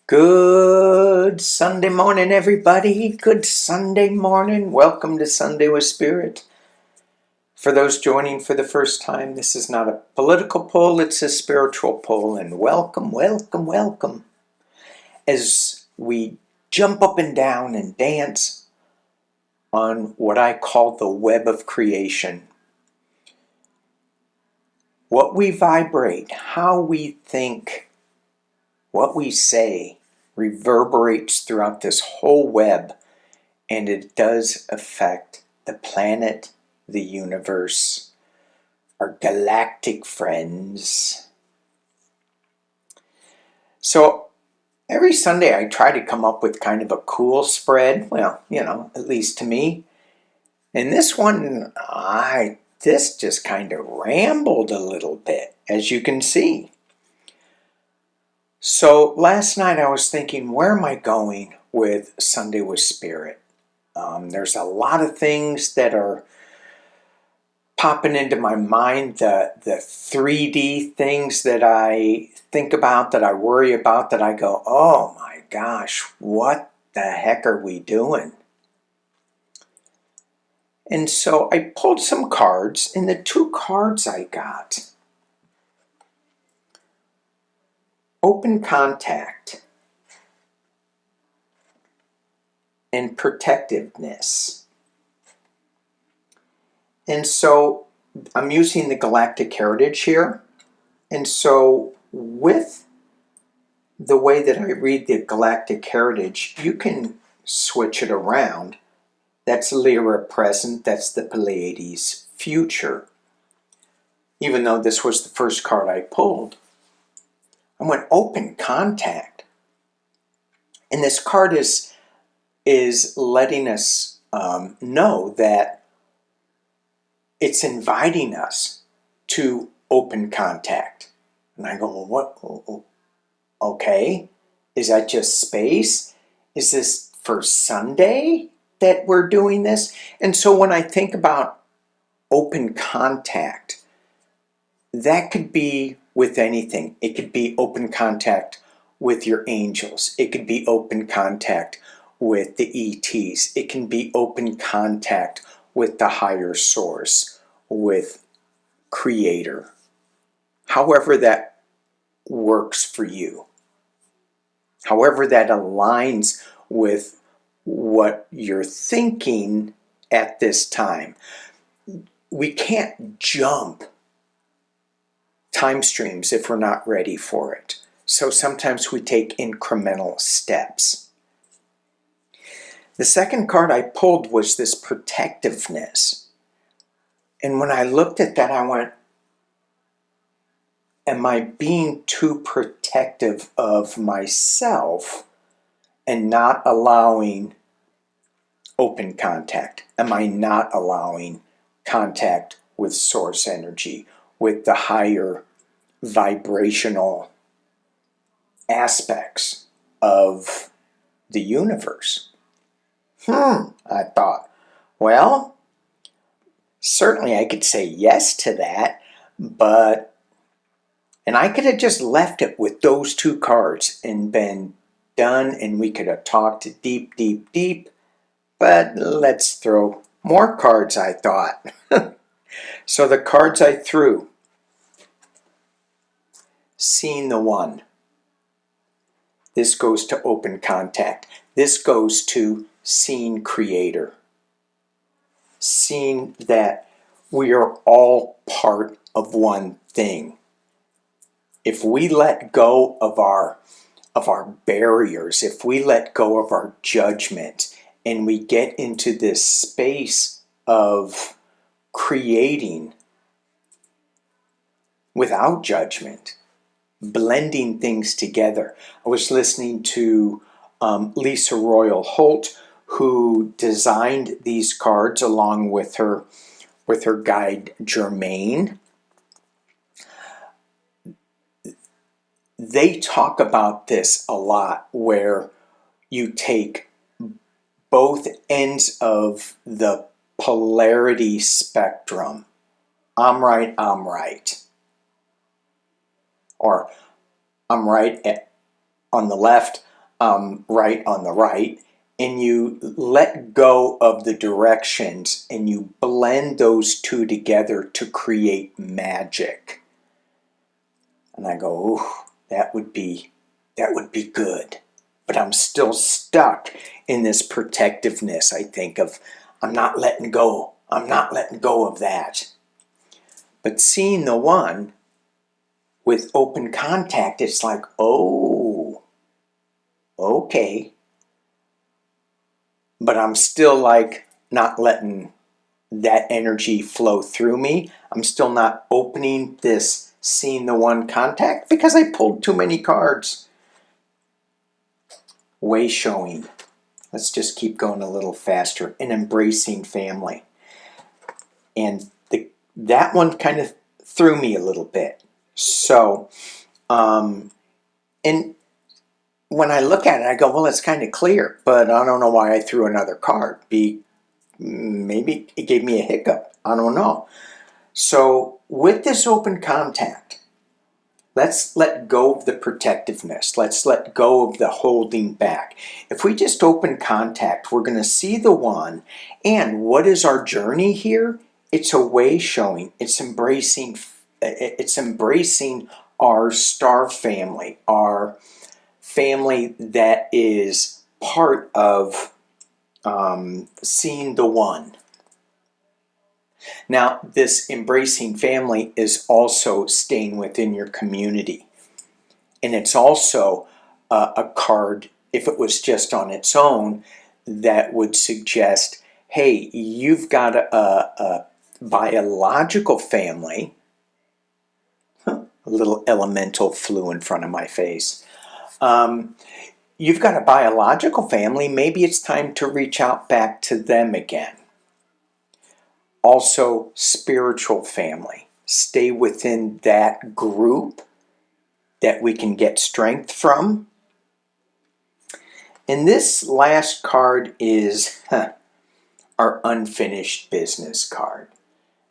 Good Sunday morning, everybody. Good Sunday morning. Welcome to Sunday with Spirit. For those joining for the first time, this is not a political poll, it's a spiritual poll. And welcome, welcome, welcome. As we jump up and down and dance on what I call the web of creation. What we vibrate, how we think, what we say, reverberates throughout this whole web, and it does affect the planet, the universe, our galactic friends. So every Sunday I try to come up with kind of a cool spread, well, at least to me. And this one, this just kind of rambled a little bit, as you can see. So last night I was thinking, where am I going with Sunday with Spirit? There's a lot of things that are popping into my mind, the 3D things that I think about, that I worry about, that I go, oh my gosh, what the heck are we doing? And so I pulled some cards, and the two cards I got, Open Contact and Protectiveness. And so I'm using the Galactic Heritage here. And so with the way that I read the Galactic Heritage, you can switch it around. That's Lyra present, that's the Pleiades future. Even though this was the first card I pulled, I went Open Contact. And this card is letting us know that it's inviting us to open contact. And I go, well, what? Okay. Is that just space? Is this for Sunday that we're doing this? And so when I think about open contact, that could be with anything. It could be open contact with your angels. It could be open contact with the ETs. It can be open contact with the higher source, with Creator. However that works for you. However that aligns with what you're thinking at this time. We can't jump time streams if we're not ready for it. So sometimes we take incremental steps. The second card I pulled was this Protectiveness. And when I looked at that, I went, am I being too protective of myself and not allowing open contact? Am I not allowing contact with source energy, with the higher vibrational aspects of the universe? I thought, well, certainly I could say yes to that, and I could have just left it with those two cards and been done, and we could have talked deep, deep, deep, but let's throw more cards, I thought. So the cards I threw: Seeing the One. This goes to open contact. This goes to seeing Creator. Seeing that we are all part of one thing. If we let go of our barriers, if we let go of our judgment, and we get into this space of creating without judgment, blending things together. I was listening to Lisa Royal Holt, who designed these cards along with her guide Germaine. They talk about this a lot, where you take both ends of the polarity spectrum. I'm right, or I'm right on the left, right on the right, and you let go of the directions and you blend those two together to create magic. And I go, ooh, that would be good. But I'm still stuck in this protectiveness, I think, of I'm not letting go. I'm not letting go of that. But seeing the one with open contact, it's like, oh, okay. But I'm still like not letting that energy flow through me. I'm still not opening this seeing the one contact because I pulled too many cards. Way showing. Let's just keep going a little faster. And embracing family. And that one kind of threw me a little bit. So, and when I look at it, I go, well, it's kind of clear, but I don't know why I threw another card. Maybe it gave me a hiccup. I don't know. So with this open contact, let's let go of the protectiveness. Let's let go of the holding back. If we just open contact, we're going to see the one. And what is our journey here? It's a way showing. It's embracing our star family, our family that is part of seeing the one. Now, this embracing family is also staying within your community. And it's also a card, if it was just on its own, that would suggest, hey, you've got a biological family. A little elemental flew in front of my face. You've got a biological family. Maybe it's time to reach out back to them again. Also, spiritual family. Stay within that group that we can get strength from. And this last card is our unfinished business card.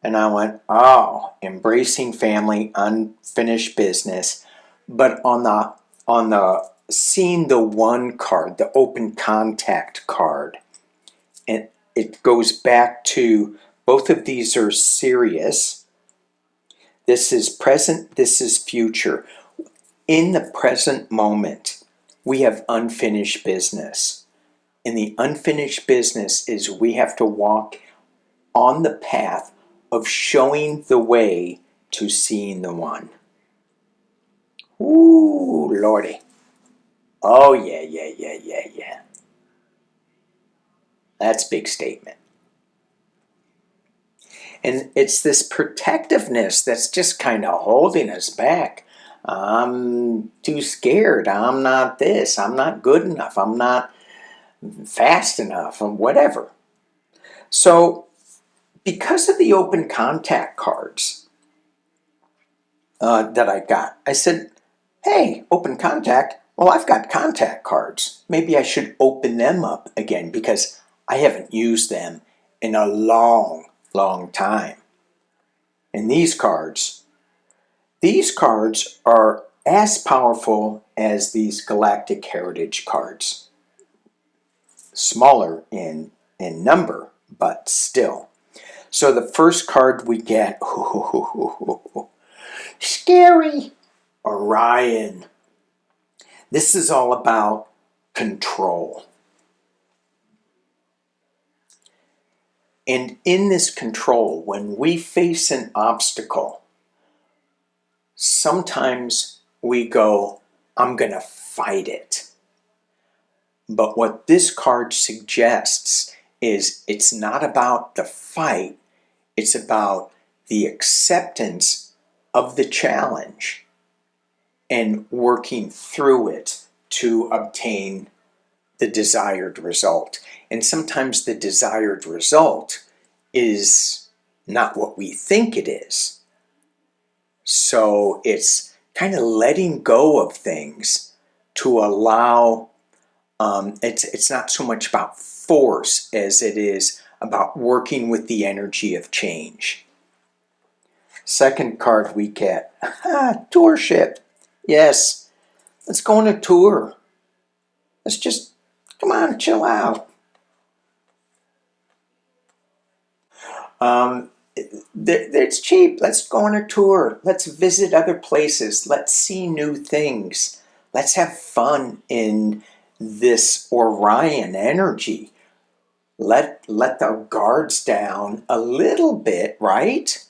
And I went, oh, embracing family, unfinished business. But on the seeing the one card, the open contact card, and it goes back to both of these are serious. This is present, this is future. In the present moment, we have unfinished business. And the unfinished business is we have to walk on the path of showing the way to seeing the one. Ooh, Lordy. Oh, yeah. That's a big statement. And it's this protectiveness that's just kind of holding us back. I'm too scared. I'm not this. I'm not good enough. I'm not fast enough, or whatever. So, because of the open contact cards that I got, I said, hey, open contact. Well, I've got contact cards. Maybe I should open them up again because I haven't used them in a long time. And these cards are as powerful as these Galactic Heritage cards. Smaller in number, but still. So the first card we get, scary, Orion. This is all about control. And in this control, when we face an obstacle, sometimes we go, I'm going to fight it. But what this card suggests is it's not about the fight, it's about the acceptance of the challenge and working through it to obtain the desired result. And sometimes the desired result is not what we think it is. So it's kind of letting go of things to allow, it's not so much about force as it is about working with the energy of change. Second card we get, Tourship. Yes, let's go on a tour. Let's just, come on, chill out. It's cheap. Let's go on a tour. Let's visit other places. Let's see new things. Let's have fun in this Orion energy. Let the guards down a little bit, right?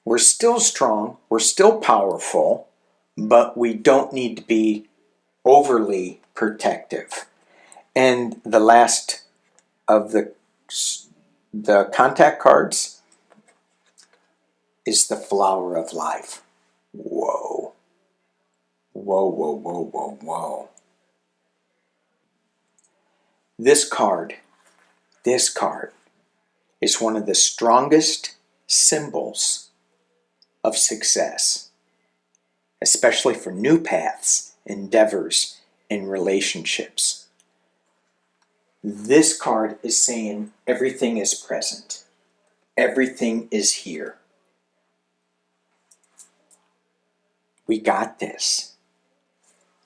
We're still strong. We're still powerful, but we don't need to be overly protective. And the last of the contact cards is the flower of life. Whoa. Whoa, whoa, whoa, whoa, whoa. This card is one of the strongest symbols of success, especially for new paths, endeavors, and relationships. This card is saying everything is present. Everything is here. We got this.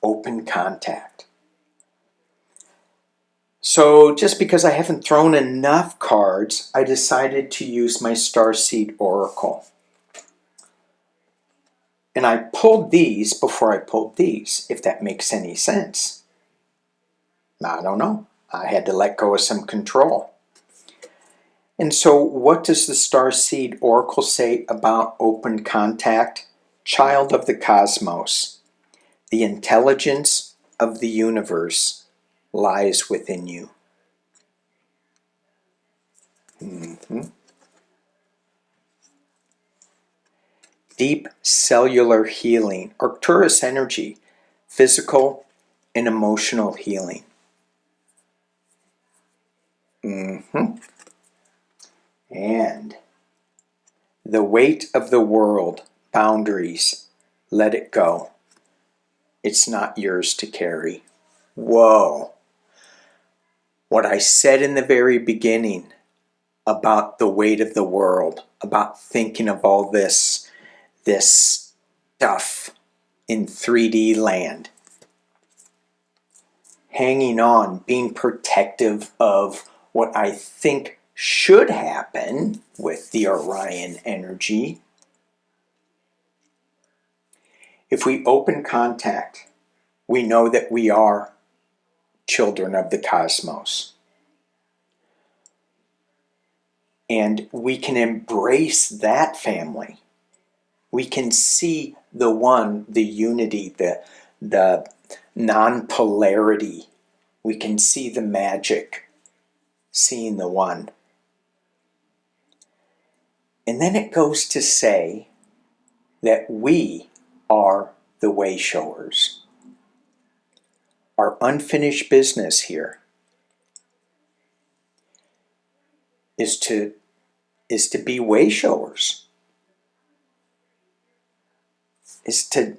Open contact. So just because I haven't thrown enough cards, I decided to use my Starseed Oracle. And I pulled these before I pulled these, if that makes any sense. I don't know. I had to let go of some control. And so what does the Starseed Oracle say about open contact? Child of the cosmos, the intelligence of the universe lies within you. Deep cellular healing, Arcturus energy, physical and emotional healing. And the weight of the world, boundaries, let it go. It's not yours to carry. Whoa. What I said in the very beginning about the weight of the world, about thinking of all this stuff in 3D land, hanging on, being protective of what I think should happen with the Orion energy. If we open contact, we know that we are children of the cosmos. And we can embrace that family. We can see the one, the unity, the non-polarity. We can see the magic, seeing the one. And then it goes to say that we are the way showers. Our unfinished business here is to be way showers. Is to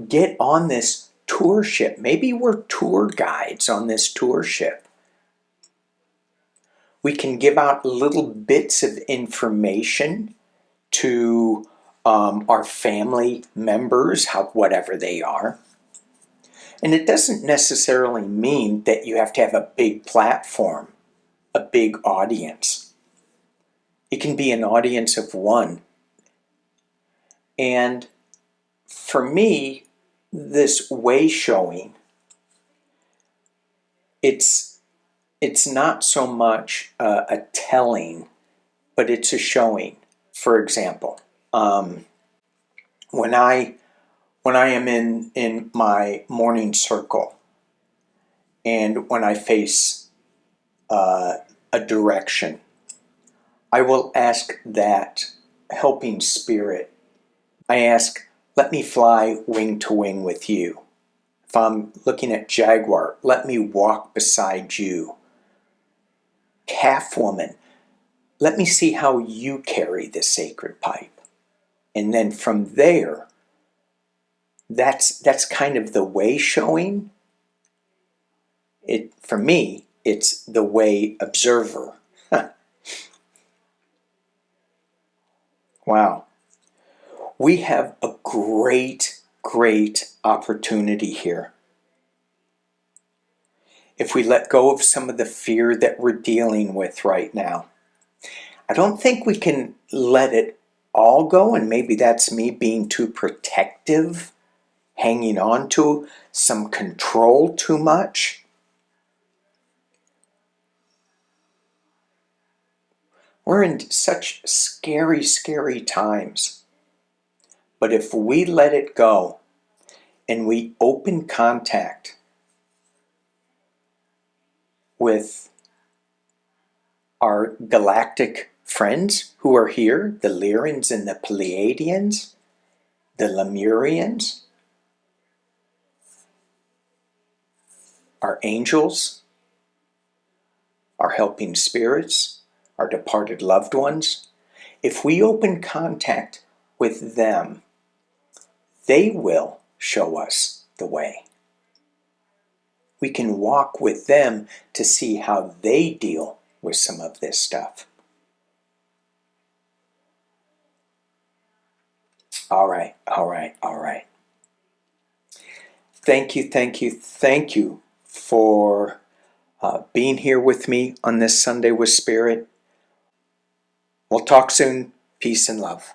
get on this tour ship. Maybe we're tour guides on this tour ship. We can give out little bits of information to our family members, whatever they are. And it doesn't necessarily mean that you have to have a big platform, a big audience. It can be an audience of one. And for me, this way showing, it's not so much a telling, but it's a showing. For example, when I am in my morning circle, and when I face a direction, I will ask that helping spirit. I ask, let me fly wing to wing with you. If I'm looking at Jaguar, let me walk beside you. Calf woman, let me see how you carry the sacred pipe. And then from there, that's kind of the way showing. For me, it's the way observer. Wow. We have a great opportunity here. if we let go of some of the fear that we're dealing with right now. I don't think we can let it all go, and maybe that's me being too protective, hanging on to some control too much. We're in such scary, scary times. But if we let it go and we open contact with our galactic friends who are here, the Lyrians and the Pleiadians, the Lemurians, our angels, our helping spirits, our departed loved ones, if we open contact with them, they will show us the way. We can walk with them to see how they deal with some of this stuff. All right. Thank you for being here with me on this Sunday with Spirit. We'll talk soon. Peace and love.